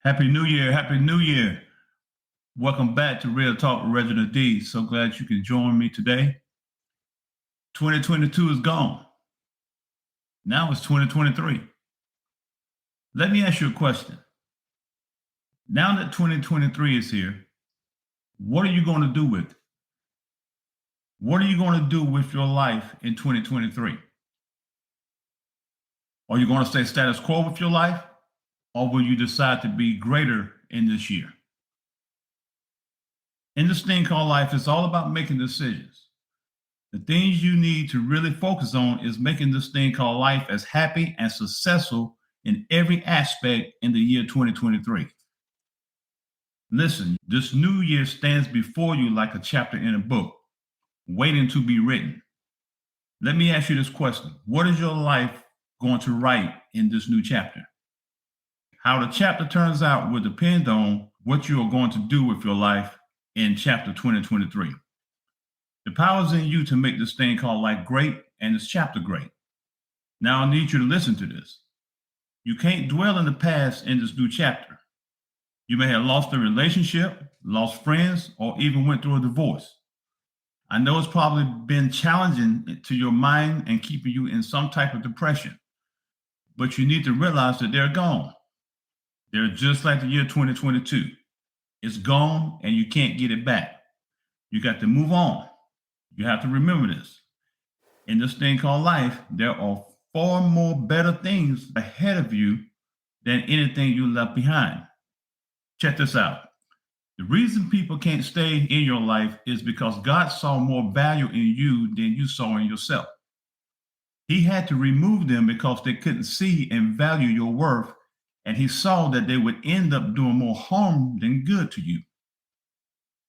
Happy New Year. Happy New Year. Welcome back to Real Talk with Reginald D. So glad you can join me today. 2022 is gone. Now it's 2023. Let me ask you a question. Now that 2023 is here, what are you going to do with it? What are you going to do with your life in 2023? Are you going to stay status quo with your life? Or will you decide to be greater in this year? In this thing called life, it's all about making decisions. The things you need to really focus on is making this thing called life as happy and successful in every aspect in the year 2023. Listen, this new year stands before you like a chapter in a book, waiting to be written. Let me ask you this question. What is your life going to write in this new chapter? How the chapter turns out will depend on what you are going to do with your life in chapter 2023. The power is in you to make this thing called life great and this chapter great. Now I need you to listen to this. You can't dwell in the past in this new chapter. You may have lost a relationship, lost friends, or even went through a divorce. I know it's probably been challenging to your mind and keeping you in some type of depression, but you need to realize that they're gone. They're just like the year 2022. It's gone and you can't get it back. You got to move on. You have to remember this. In this thing called life, there are far more better things ahead of you than anything you left behind. Check this out. The reason people can't stay in your life is because God saw more value in you than you saw in yourself. He had to remove them because they couldn't see and value your worth, and he saw that they would end up doing more harm than good to you.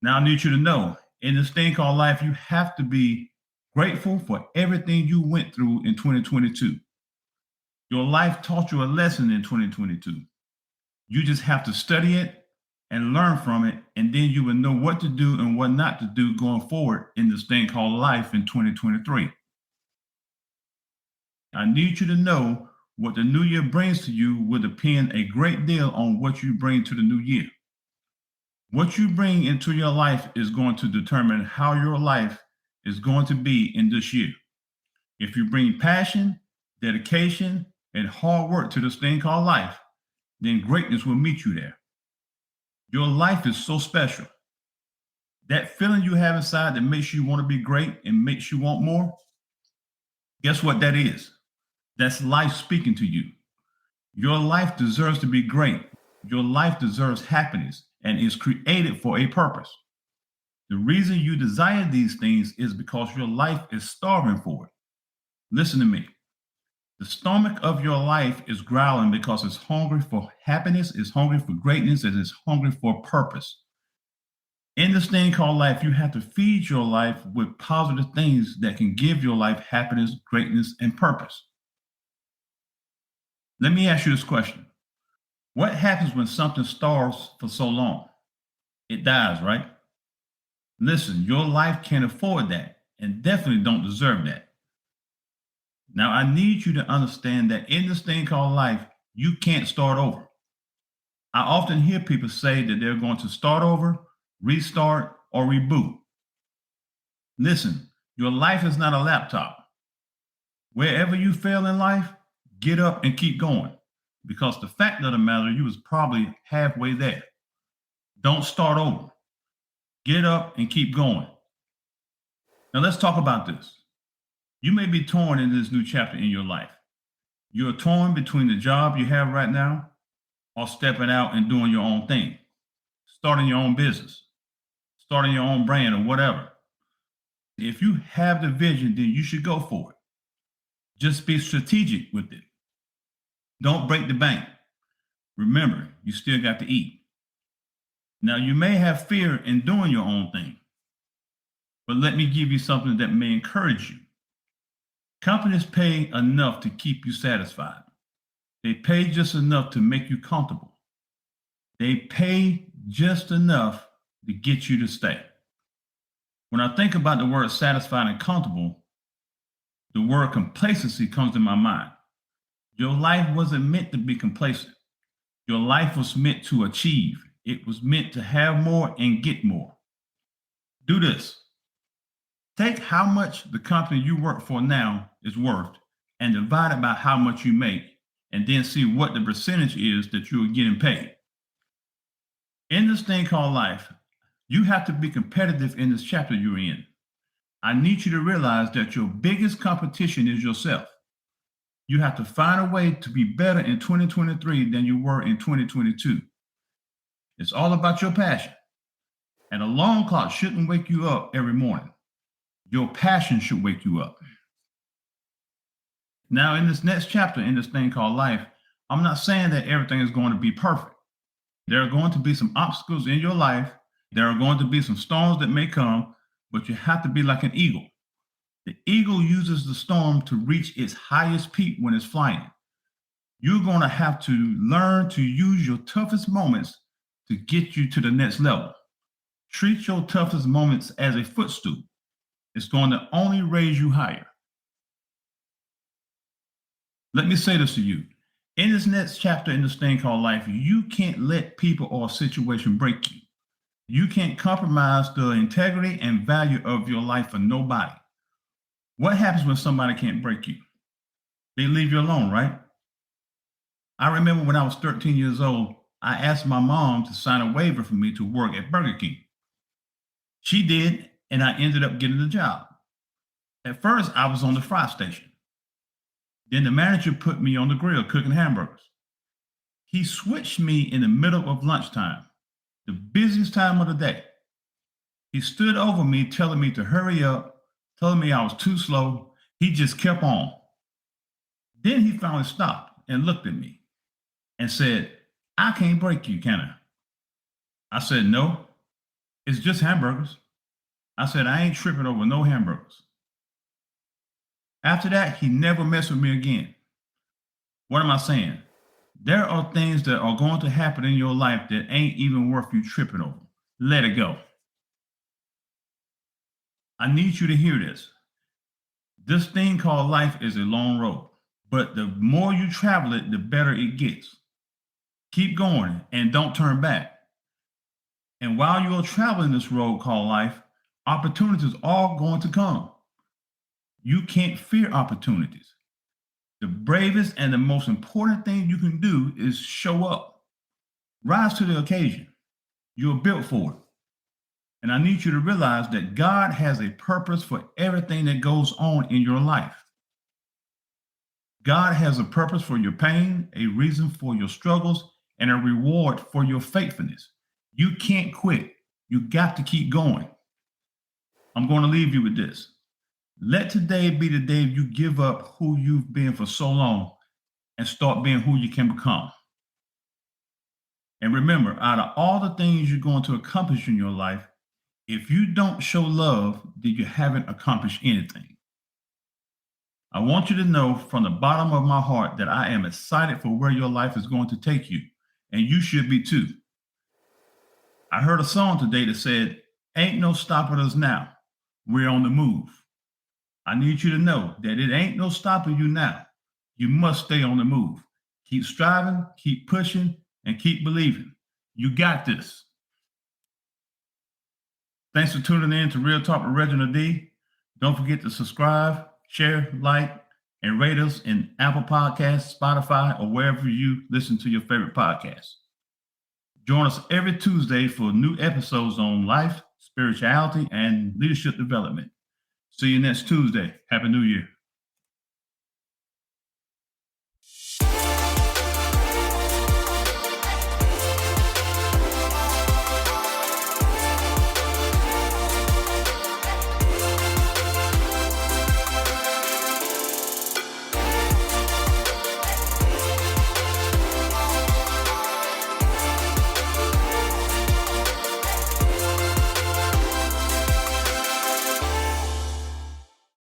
Now, I need you to know, in this thing called life, you have to be grateful for everything you went through in 2022. Your life taught you a lesson in 2022. You just have to study it and learn from it, and then you will know what to do and what not to do going forward in this thing called life in 2023. I need you to know what the new year brings to you will depend a great deal on what you bring to the new year. What you bring into your life is going to determine how your life is going to be in this year. If you bring passion, dedication, and hard work to this thing called life, then greatness will meet you there. Your life is so special. That feeling you have inside that makes you want to be great and makes you want more, guess what that is? That's life speaking to you. Your life deserves to be great. Your life deserves happiness and is created for a purpose. The reason you desire these things is because your life is starving for it. Listen to me. The stomach of your life is growling because it's hungry for happiness, it's hungry for greatness, and it's hungry for purpose. In this thing called life, you have to feed your life with positive things that can give your life happiness, greatness, and purpose. Let me ask you this question. What happens when something starves for so long? It dies, right? Listen, your life can't afford that and definitely don't deserve that. Now, I need you to understand that in this thing called life, you can't start over. I often hear people say that they're going to start over, restart, or reboot. Listen, your life is not a laptop. Wherever you fail in life, get up and keep going, because the fact of the matter, you was probably halfway there. Don't start over. Get up and keep going. Now let's talk about this. You may be torn in this new chapter in your life. You're torn between the job you have right now or stepping out and doing your own thing, starting your own business, starting your own brand or whatever. If you have the vision, then you should go for it. Just be strategic with it. Don't break the bank. Remember, you still got to eat. Now, you may have fear in doing your own thing, but let me give you something that may encourage you. Companies pay enough to keep you satisfied. They pay just enough to make you comfortable. They pay just enough to get you to stay. When I think about the word satisfied and comfortable, the word complacency comes to my mind. Your life wasn't meant to be complacent. Your life was meant to achieve. It was meant to have more and get more. Do this. Take how much the company you work for now is worth and divide it by how much you make, and then see what the percentage is that you are getting paid. In this thing called life, you have to be competitive in this chapter you're in. I need you to realize that your biggest competition is yourself. You have to find a way to be better in 2023 than you were in 2022. It's all about your passion. An alarm clock shouldn't wake you up every morning. Your passion should wake you up. Now, in this next chapter, in this thing called life, I'm not saying that everything is going to be perfect. There are going to be some obstacles in your life. There are going to be some storms that may come, but you have to be like an eagle. The eagle uses the storm to reach its highest peak when it's flying. You're going to have to learn to use your toughest moments to get you to the next level. Treat your toughest moments as a footstool. It's going to only raise you higher. Let me say this to you. In this next chapter in this thing called life, you can't let people or a situation break you. You can't compromise the integrity and value of your life for nobody. What happens when somebody can't break you? They leave you alone, right? I remember when I was 13 years old, I asked my mom to sign a waiver for me to work at Burger King. She did, and I ended up getting the job. At first, I was on the fry station. Then the manager put me on the grill cooking hamburgers. He switched me in the middle of lunchtime, the busiest time of the day. He stood over me telling me to hurry up, telling me I was too slow. He just kept on. Then he finally stopped and looked at me and said, "I can't break you, can I?" I said, "No, it's just hamburgers." I said, "I ain't tripping over no hamburgers." After that, he never messed with me again. What am I saying? There are things that are going to happen in your life that ain't even worth you tripping over. Let it go. I need you to hear this. This thing called life is a long road, but the more you travel it, the better it gets. Keep going and don't turn back. And while you're traveling this road called life, opportunities are going to come. You can't fear opportunities. The bravest and the most important thing you can do is show up. Rise to the occasion. You're built for it. And I need you to realize that God has a purpose for everything that goes on in your life. God has a purpose for your pain, a reason for your struggles, and a reward for your faithfulness. You can't quit. You got to keep going. I'm going to leave you with this. Let today be the day you give up who you've been for so long and start being who you can become. And remember, out of all the things you're going to accomplish in your life, if you don't show love, then you haven't accomplished anything. I want you to know from the bottom of my heart that I am excited for where your life is going to take you, and you should be too. I heard a song today that said, "Ain't no stopping us now. We're on the move." I need you to know that it ain't no stopping you now. You must stay on the move. Keep striving, keep pushing, and keep believing. You got this. Thanks for tuning in to Real Talk with Reginald D. Don't forget to subscribe, share, like, and rate us in Apple Podcasts, Spotify, or wherever you listen to your favorite podcasts. Join us every Tuesday for new episodes on life, spirituality, and leadership development. See you next Tuesday. Happy New Year.